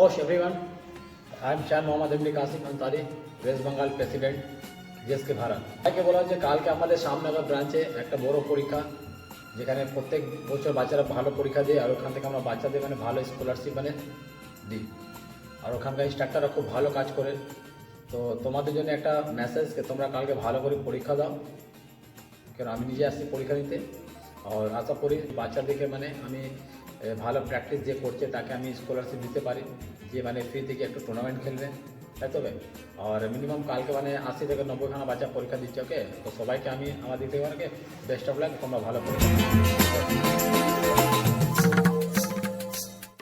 नमस्कार everyone, I am Shah Mohammad Imli Kasim Ansari, West Bengal president GSK Bharat. তাকে বলা হচ্ছে কালকে আমাদের সামনগর ব্রাঞ্চে একটা বড় পরীক্ষা, যেখানে প্রত্যেক বছর বাচ্চারা ভালো পরীক্ষা দেয় আর ওখান থেকে আমরা বাচ্চাদের মানে ভালো স্কলারশিপ মানে দিই। আর ওখানকার ইনস্ট্রাক্টররা খুব ভালো কাজ করে। তো তোমাদের জন্য একটা মেসেজ যে তোমরা কালকে ভালো করে পরীক্ষা দাও, কারণ আমি নিজে আসছি পরীক্ষা দিতে। আর আশা করি বাচ্চাদেরকে মানে আমি ভালো প্র্যাকটিস যে করছে তাকে আমি স্কলারশিপ দিতে পারি, যে মানে ফ্রি থেকে একটু টুর্নামেন্ট খেলবে, তাই তবে। আর মিনিমাম কালকে মানে 80 থেকে 90 খানা বাচ্চা পরীক্ষা দিচ্ছে। ওকে, তো সবাইকে আমি আমার দিক থেকে বেস্ট অফ লাক, তোমরা ভালো পরীক্ষা